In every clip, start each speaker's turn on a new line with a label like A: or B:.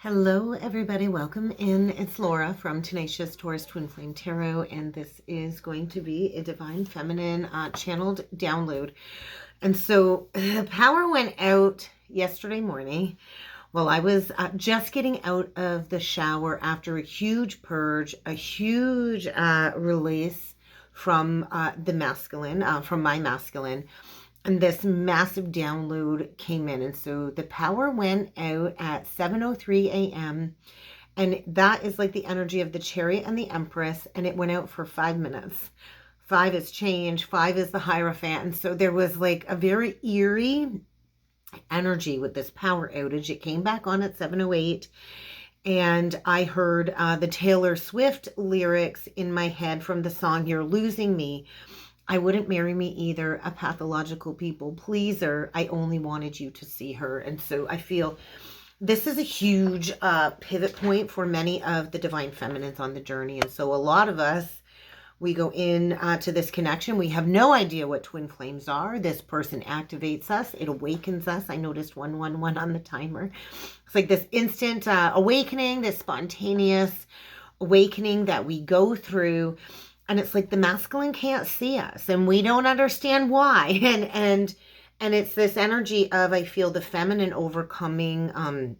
A: Hello, everybody. Welcome in. It's Laura from Tenacious Taurus Twin Flame Tarot, and this is going to be a Divine Feminine channeled download. And so the power went out yesterday morning while I was just getting out of the shower after a huge purge, a huge release from the masculine, from my masculine. And this massive download came in. And so the power went out at 7:03 a.m. And that is like the energy of the Chariot and the Empress. And it went out for 5 minutes. 5 is change. 5 is the Hierophant. And so there was like a very eerie energy with this power outage. It came back on at 7:08. And I heard the Taylor Swift lyrics in my head from the song You're Losing Me. I wouldn't marry me either, a pathological people pleaser. I only wanted you to see her. And so I feel this is a huge pivot point for many of the Divine Feminines on the journey. And so a lot of us, we go in to this connection. We have no idea what twin flames are. This person activates us. It awakens us. I noticed 111 on the timer. It's like this instant awakening, this spontaneous awakening that we go through. And it's like the masculine can't see us and we don't understand why. And it's this energy of, I feel, the feminine overcoming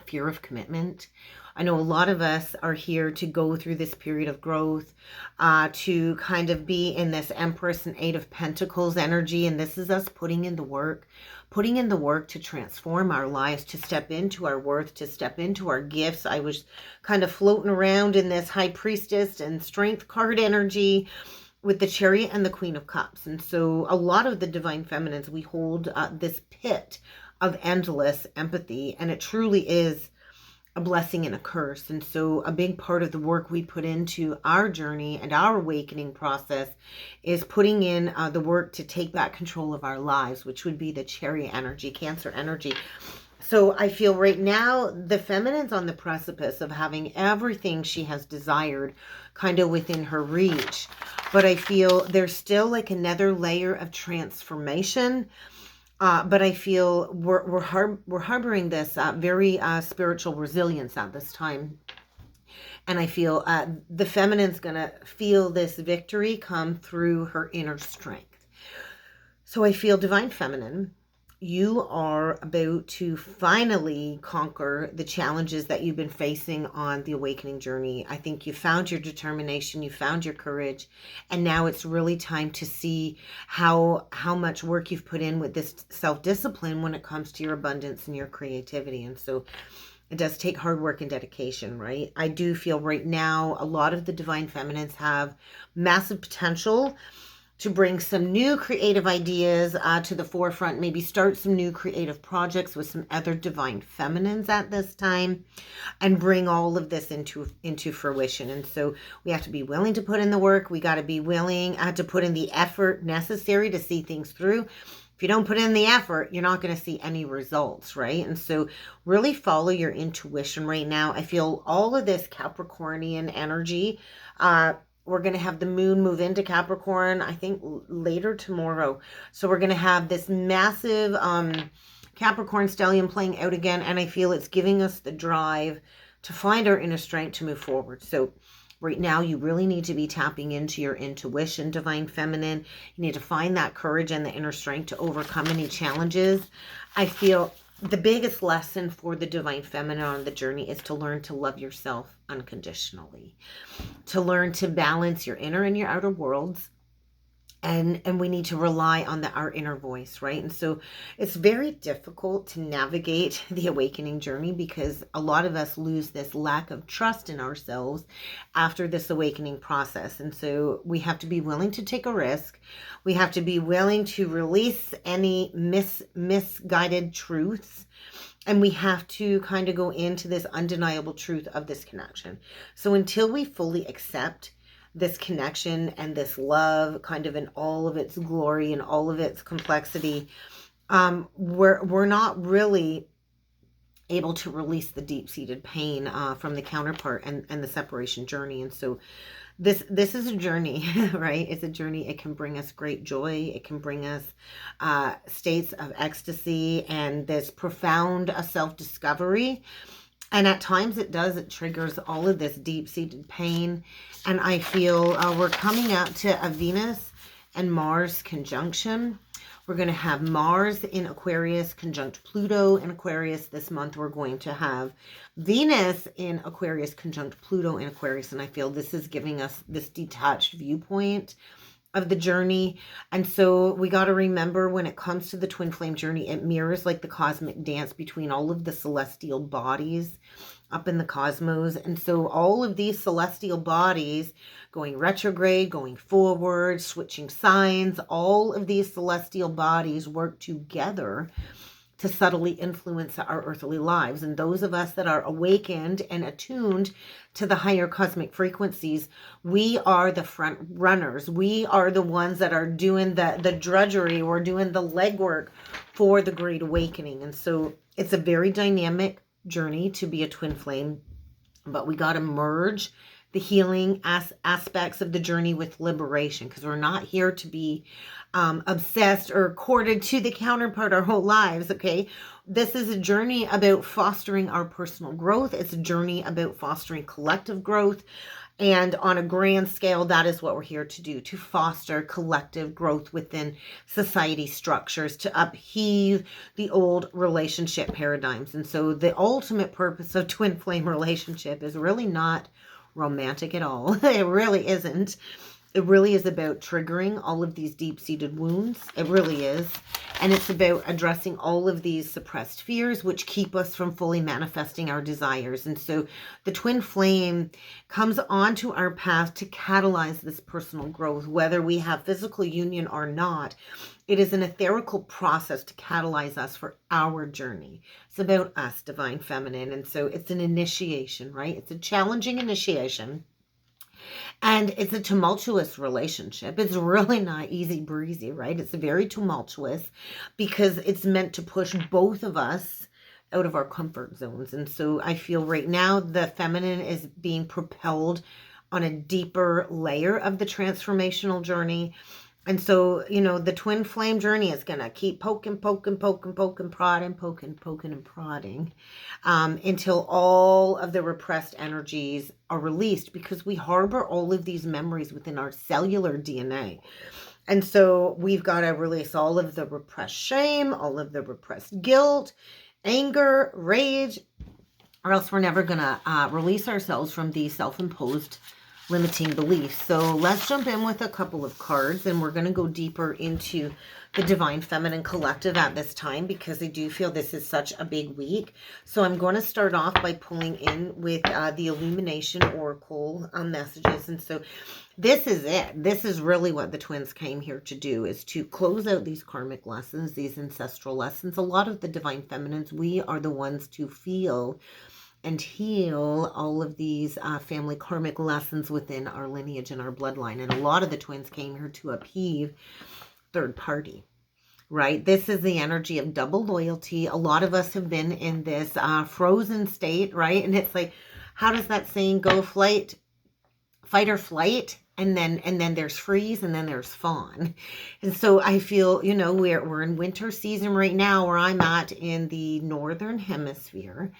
A: fear of commitment. I know a lot of us are here to go through this period of growth, to kind of be in this Empress and Eight of Pentacles energy. And this is us putting in the work to transform our lives, to step into our worth, to step into our gifts. I was kind of floating around in this High Priestess and Strength card energy with the Chariot and the Queen of Cups. And so a lot of the Divine Feminines, we hold this pit of endless empathy, and it truly is a blessing and a curse. And so a big part of the work we put into our journey and our awakening process is putting in the work to take back control of our lives, which would be the Chariot energy, Cancer energy. So I feel right now the feminine's on the precipice of having everything she has desired kind of within her reach. But I feel there's still like another layer of transformation. But I feel we're harboring this very spiritual resilience at this time. And I feel the feminine's going to feel this victory come through her inner strength. So I feel Divine Feminine, you are about to finally conquer the challenges that you've been facing on the awakening journey. I think you found your determination, you found your courage, and now it's really time to see how much work you've put in with this self-discipline when it comes to your abundance and your creativity. And so it does take hard work and dedication, right? I do feel right now a lot of the Divine Feminines have massive potential to bring some new creative ideas to the forefront, maybe start some new creative projects with some other Divine Feminines at this time, and bring all of this into fruition. And so we have to be willing to put in the work. We got to be willing to put in the effort necessary to see things through. If you don't put in the effort, you're not going to see any results, right? And so really follow your intuition right now. I feel all of this Capricornian energy, we're going to have the moon move into Capricorn, I think, later tomorrow. So we're going to have this massive Capricorn stellium playing out again. And I feel it's giving us the drive to find our inner strength to move forward. So right now, you really need to be tapping into your intuition, Divine Feminine. You need to find that courage and the inner strength to overcome any challenges. I feel the biggest lesson for the Divine Feminine on the journey is to learn to love yourself unconditionally, to learn to balance your inner and your outer worlds. And we need to rely on our inner voice, right? And so it's very difficult to navigate the awakening journey because a lot of us lose this lack of trust in ourselves after this awakening process. And so we have to be willing to take a risk. We have to be willing to release any misguided truths. And we have to kind of go into this undeniable truth of this connection. So until we fully accept this connection and this love kind of in all of its glory and all of its complexity, we're not really able to release the deep-seated pain from the counterpart and the separation journey. And so this is a journey, right? It's a journey. It can bring us great joy. It can bring us states of ecstasy and this profound self-discovery. And at times it does, it triggers all of this deep-seated pain. And I feel we're coming out to a Venus and Mars conjunction. We're going to have Mars in Aquarius conjunct Pluto in Aquarius this month. We're going to have Venus in Aquarius conjunct Pluto in Aquarius. And I feel this is giving us this detached viewpoint of the journey. And so we got to remember, when it comes to the twin flame journey, it mirrors like the cosmic dance between all of the celestial bodies up in the cosmos. And so all of these celestial bodies going retrograde, going forward, switching signs, all of these celestial bodies work together to subtly influence our earthly lives. And those of us that are awakened and attuned to the higher cosmic frequencies, we are the front runners. We are the ones that are doing the drudgery. We're doing the legwork for the Great Awakening. And so it's a very dynamic journey to be a twin flame, but we got to merge the healing aspects of the journey with liberation, because we're not here to be obsessed or corded to the counterpart our whole lives. Okay, this is a journey about fostering our personal growth. It's a journey about fostering collective growth. And on a grand scale, that is what we're here to do, to foster collective growth within society structures, to upheave the old relationship paradigms. And so the ultimate purpose of twin flame relationship is really not romantic at all. It really isn't. It really is about triggering all of these deep-seated wounds. It really is. And it's about addressing all of these suppressed fears, which keep us from fully manifesting our desires. And so the twin flame comes onto our path to catalyze this personal growth, whether we have physical union or not. It is an etherical process to catalyze us for our journey. It's about us, divine feminine. And so it's an initiation, right? It's a challenging initiation. And it's a tumultuous relationship. It's really not easy breezy, right? It's very tumultuous because it's meant to push both of us out of our comfort zones. And so I feel right now the feminine is being propelled on a deeper layer of the transformational journey. And so, you know, the twin flame journey is going to keep poking, prodding, and prodding until all of the repressed energies are released, because we harbor all of these memories within our cellular DNA. And so we've got to release all of the repressed shame, all of the repressed guilt, anger, rage, or else we're never going to release ourselves from these self-imposed limiting beliefs. So let's jump in with a couple of cards, and we're going to go deeper into the Divine Feminine Collective at this time, because I do feel this is such a big week. So I'm going to start off by pulling in with the Illumination Oracle messages. And so this is it. This is really what the twins came here to do, is to close out these karmic lessons, these ancestral lessons. A lot of the Divine Feminines, we are the ones to feel and heal all of these family karmic lessons within our lineage and our bloodline. And a lot of the twins came here to upheave third party, right? This is the energy of double loyalty. A lot of us have been in this frozen state, right? And it's like, how does that saying go? Fight or flight, and then there's freeze, and then there's fawn. And so I feel, you know, we're in winter season right now, where I'm at in the northern hemisphere.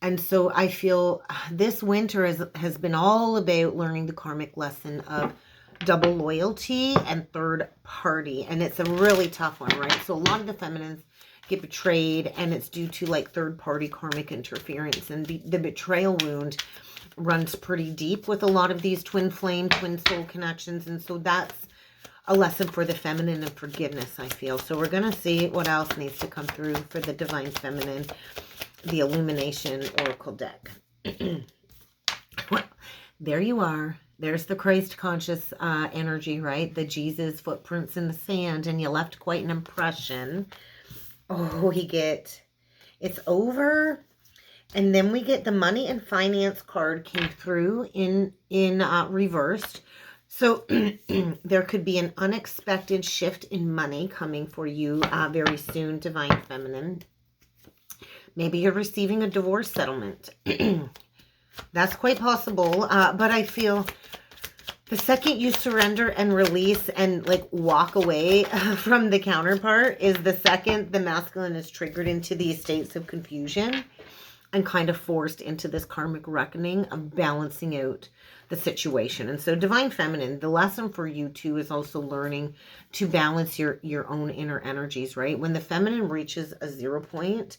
A: And so I feel this winter has been all about learning the karmic lesson of double loyalty and third party. And it's a really tough one, right? So a lot of the feminines get betrayed, and it's due to like third party karmic interference. And the betrayal wound runs pretty deep with a lot of these twin flame, twin soul connections. And so that's a lesson for the feminine and forgiveness, I feel. So we're going to see what else needs to come through for the Divine Feminine, the Illumination Oracle deck. Well, there you are. There's the Christ conscious energy, right? The Jesus footprints in the sand, and you left quite an impression. Oh, we get it's over. And then we get the money and finance card came through in reversed. So there could be an unexpected shift in money coming for you very soon, Divine Feminine. Maybe you're receiving a divorce settlement. That's quite possible. But I feel the second you surrender and release and like walk away from the counterpart is the second the masculine is triggered into these states of confusion. and kind of forced into this karmic reckoning of balancing out the situation. And so divine feminine, the lesson for you too is also learning to balance your own inner energies, right? When the feminine reaches a 0 point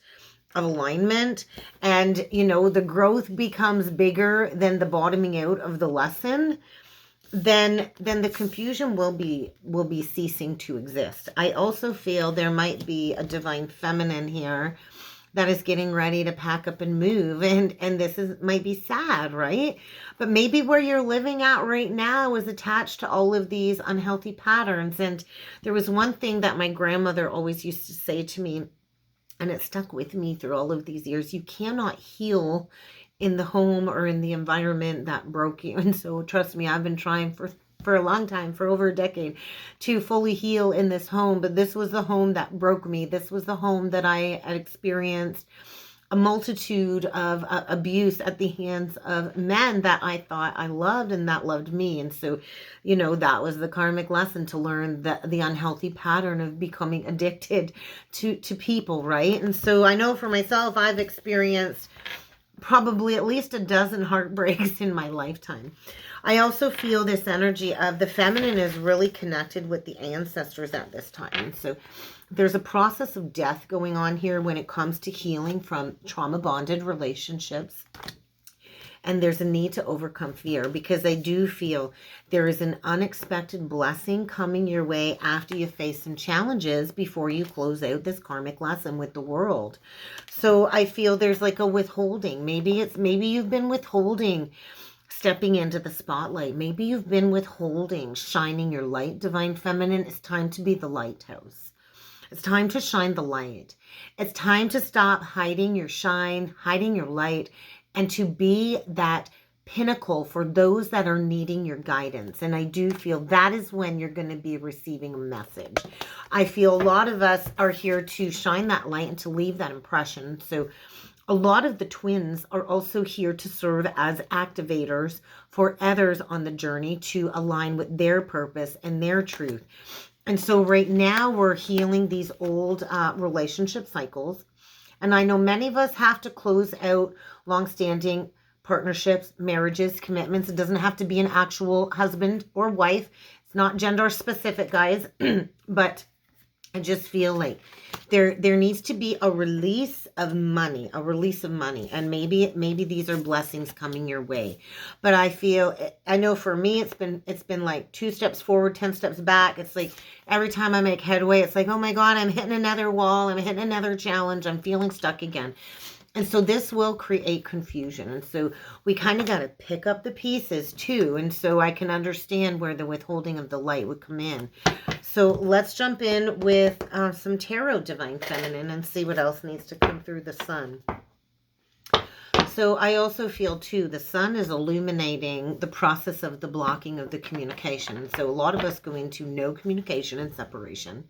A: of alignment, and the growth becomes bigger than the bottoming out of the lesson, then the confusion will be ceasing to exist. I also feel there might be a divine feminine here that is getting ready to pack up and move, and might be sad, right? But maybe where you're living at right now is attached to all of these unhealthy patterns. And there was one thing that my grandmother always used to say to me, and it stuck with me through all of these years: you cannot heal in the home or in the environment that broke you. And so trust me, I've been trying for a long time, for over a decade, to fully heal in this home. But this was the home that broke me. This was the home that I had experienced a multitude of abuse at the hands of men that I thought I loved and that loved me. And so, that was the karmic lesson, to learn the unhealthy pattern of becoming addicted to people, right? And so I know for myself, I've experienced probably at least a dozen heartbreaks in my lifetime. I also feel this energy of the feminine is really connected with the ancestors at this time. So there's a process of death going on here when it comes to healing from trauma-bonded relationships. And there's a need to overcome fear, because I do feel there is an unexpected blessing coming your way after you face some challenges before you close out this karmic lesson with the world. So I feel there's like a withholding. Maybe you've been withholding stepping into the spotlight. Maybe you've been withholding shining your light, divine feminine. It's time to be the lighthouse. It's time to shine the light. It's time to stop hiding your shine, hiding your light, and to be that pinnacle for those that are needing your guidance. And I do feel that is when you're going to be receiving a message. I feel a lot of us are here to shine that light and to leave that impression. So a lot of the twins are also here to serve as activators for others on the journey to align with their purpose and their truth. And so right now we're healing these old relationship cycles. And I know many of us have to close out long-standing partnerships, marriages, commitments. It doesn't have to be an actual husband or wife. It's not gender specific, guys. But I just feel like there needs to be a release of money, and maybe these are blessings coming your way. But I know for me it's been like 2 steps forward, 10 steps back. It's like every time I make headway, it's like, oh my God, I'm hitting another wall, I'm hitting another challenge, I'm feeling stuck again. And so this will create confusion. And so we kind of got to pick up the pieces too. And so I can understand where the withholding of the light would come in. So let's jump in with some tarot, divine feminine, and see what else needs to come through the sun. So I also feel too, the sun is illuminating the process of the blocking of the communication. So a lot of us go into no communication and separation.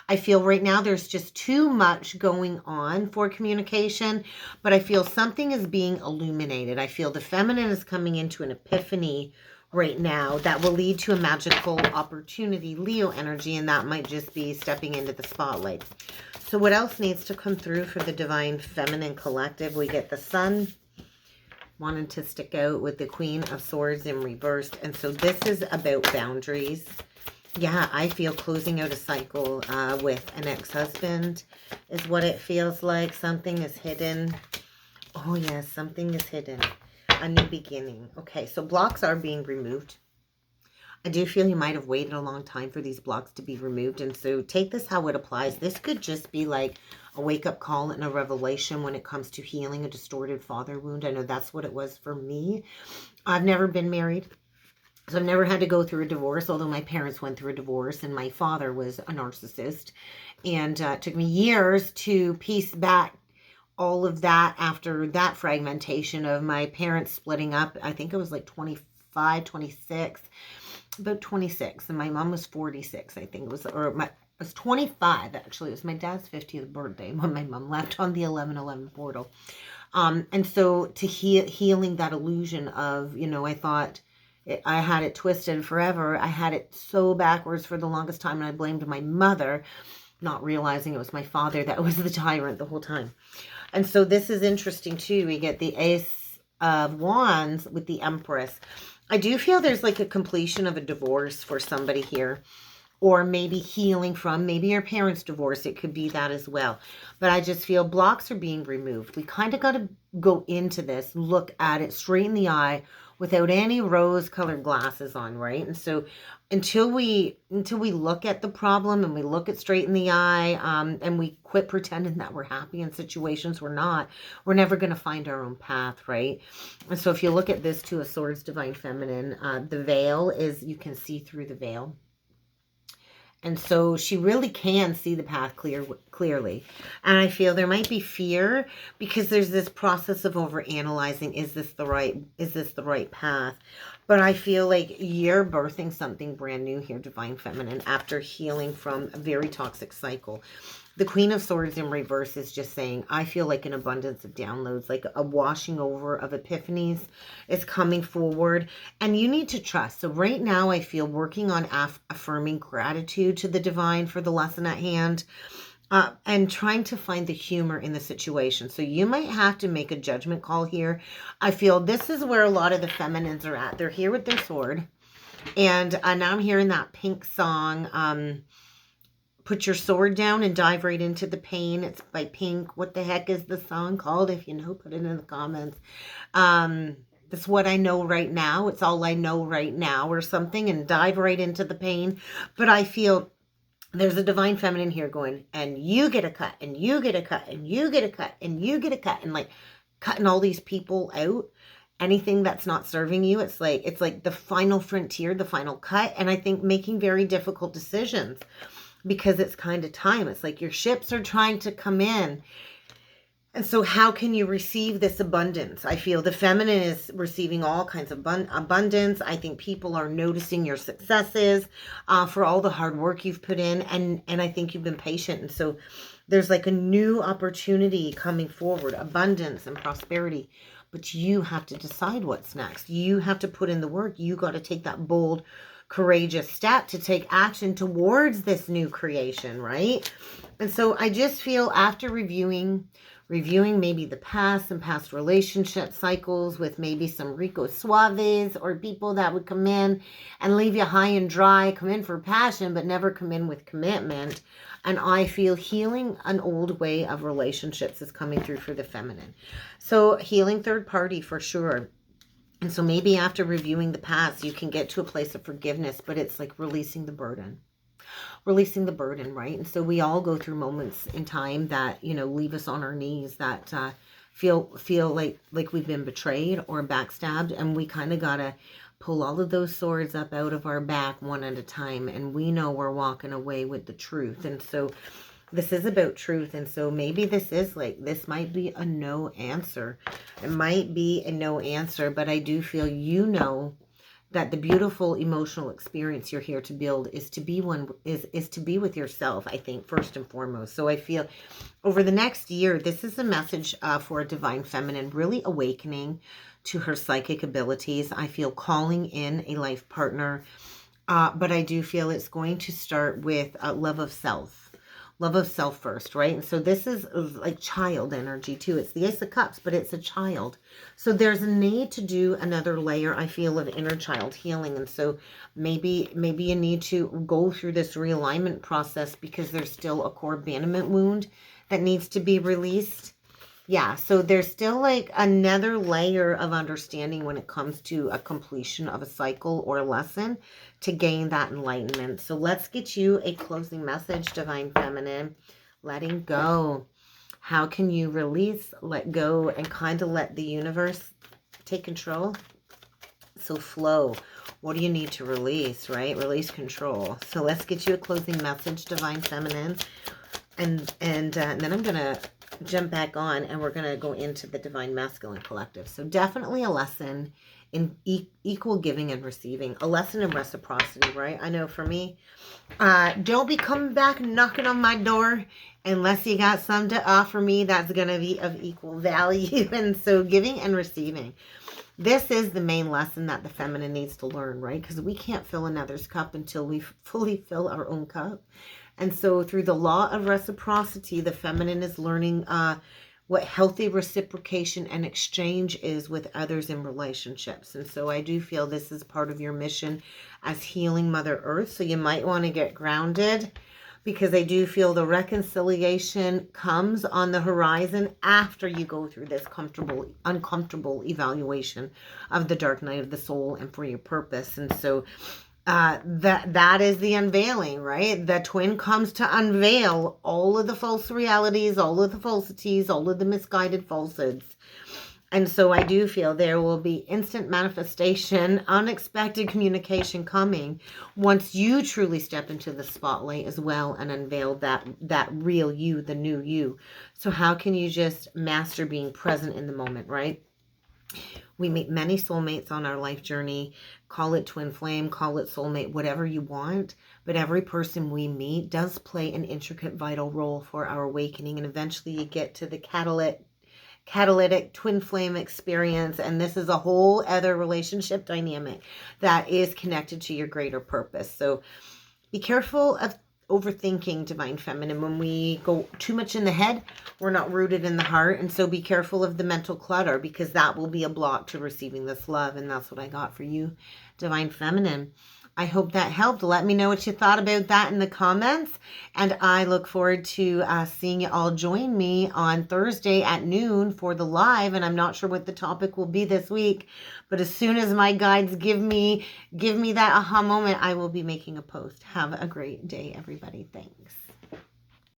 A: I feel right now there's just too much going on for communication, but I feel something is being illuminated. I feel the feminine is coming into an epiphany right now that will lead to a magical opportunity, Leo energy, and that might just be stepping into the spotlight. So what else needs to come through for the divine feminine collective? We get the sun wanting to stick out with the Queen of Swords in reversed. And so this is about boundaries. Yeah, I feel closing out a cycle with an ex-husband is what it feels like. Something is hidden. Oh yes, something is hidden. A new beginning. Okay, so blocks are being removed. I do feel you might have waited a long time for these blocks to be removed. And so take this how it applies. This could just be like a wake-up call and a revelation when it comes to healing a distorted father wound. I know that's what it was for me. I've never been married, so I've never had to go through a divorce, although my parents went through a divorce and my father was a narcissist. And it took me years to piece back all of that after that fragmentation of my parents splitting up. I think it was like 25, 26. About 26, and my mom was 46, I think it was, or it was 25 actually. It was my dad's 50th birthday when my mom left on the 11/11 portal. And so to healing that illusion of, I thought I had it twisted forever. I had it so backwards for the longest time, and I blamed my mother, not realizing it was my father that was the tyrant the whole time. And so this is interesting too. We get the Ace of Wands with the Empress. I do feel there's like a completion of a divorce for somebody here, or maybe healing from, maybe your parents divorced. It could be that as well. But I just feel blocks are being removed. We kind of got to go into this, look at it straight in the eye without any rose-colored glasses on, right? And so until we look at the problem and we look it straight in the eye, and we quit pretending that we're happy in situations we're not, we're never going to find our own path, right? And so if you look at this Two of Swords, Divine Feminine, the veil is, you can see through the veil. And so she really can see the path clearly. And I feel there might be fear because there's this process of overanalyzing. Is this the right path? But I feel like you're birthing something brand new here, Divine Feminine, after healing from a very toxic cycle. The Queen of Swords in reverse is just saying, I feel like an abundance of downloads, like a washing over of epiphanies is coming forward. And you need to trust. So right now I feel working on affirming gratitude to the divine for the lesson at hand. And trying to find the humor in the situation. So you might have to make a judgment call here. I feel this is where a lot of the feminines are at. They're here with their sword. And now I'm hearing that Pink song, Put Your Sword Down and Dive Right Into the Pain. It's by Pink. What the heck is the song called? If you know, put it in the comments. That's what I know right now. It's all I know right now or something. And dive right into the pain. But I feel there's a Divine Feminine here going, and you get a cut, and you get a cut, and you get a cut, and you get a cut, and like cutting all these people out. Anything that's not serving you, it's like the final frontier, the final cut. And I think making very difficult decisions because it's kind of time. It's like your ships are trying to come in. And so how can you receive this abundance? I feel the feminine is receiving all kinds of abundance. I think people are noticing your successes for all the hard work you've put in. And I think you've been patient. And so there's like a new opportunity coming forward, abundance and prosperity. But you have to decide what's next. You have to put in the work. You got to take that bold, courageous step to take action towards this new creation, right? And so I just feel after reviewing maybe the past and past relationship cycles with maybe some Rico Suaves or people that would come in and leave you high and dry, come in for passion, but never come in with commitment. And I feel healing an old way of relationships is coming through for the feminine. So healing third party for sure. And so maybe after reviewing the past, you can get to a place of forgiveness, but it's like releasing the burden. Releasing the burden, right? And so we all go through moments in time that, leave us on our knees, that feel like we've been betrayed or backstabbed, and we kind of gotta pull all of those swords up out of our back one at a time, and we know we're walking away with the truth. And so this is about truth. And so maybe this might be a no answer. It might be a no answer, but I do feel that the beautiful emotional experience you're here to build is to be with yourself, I think, first and foremost. So I feel over the next year, this is a message for a Divine Feminine really awakening to her psychic abilities. I feel calling in a life partner, but I do feel it's going to start with love of self. Love of self first, right? And so this is like child energy too. It's the Ace of Cups, but it's a child. So there's a need to do another layer, I feel, of inner child healing. And so maybe you need to go through this realignment process because there's still a core abandonment wound that needs to be released. Yeah, so there's still like another layer of understanding when it comes to a completion of a cycle or a lesson to gain that enlightenment. So let's get you a closing message, Divine Feminine. Letting go. How can you release, let go, and kind of let the universe take control? So flow. What do you need to release, right? Release control. So let's get you a closing message, Divine Feminine. And then I'm going to jump back on and we're going to go into the Divine Masculine Collective. So definitely a lesson in equal giving and receiving, a lesson in reciprocity, right? I know for me, don't be coming back knocking on my door unless you got something to offer me that's going to be of equal value. And so giving and receiving, this is the main lesson that the feminine needs to learn, right? Because we can't fill another's cup until we fully fill our own cup. And so through the law of reciprocity, the feminine is learning what healthy reciprocation and exchange is with others in relationships. And so I do feel this is part of your mission as healing Mother Earth. So you might want to get grounded, because I do feel the reconciliation comes on the horizon after you go through this uncomfortable evaluation of the dark night of the soul and for your purpose. And so that is the unveiling, right? The twin comes to unveil all of the false realities, all of the falsities, all of the misguided falsehoods. And so I do feel there will be instant manifestation, unexpected communication coming once you truly step into the spotlight as well and unveil that real you, the new you. So how can you just master being present in the moment, right? We meet many soulmates on our life journey. Call it twin flame, call it soulmate, whatever you want. But every person we meet does play an intricate, vital role for our awakening. And eventually you get to the catalytic twin flame experience. And this is a whole other relationship dynamic that is connected to your greater purpose. So be careful of overthinking divine feminine. When we go too much in the head, we're not rooted in the heart. And so be careful of the mental clutter, because that will be a block to receiving this love. And that's what I got for you, divine feminine. I hope that helped. Let me know what you thought about that in the comments. And I look forward to seeing you all join me on Thursday at noon for the live. And I'm not sure what the topic will be this week, but as soon as my guides give me that aha moment, I will be making a post. Have a great day, everybody. Thanks.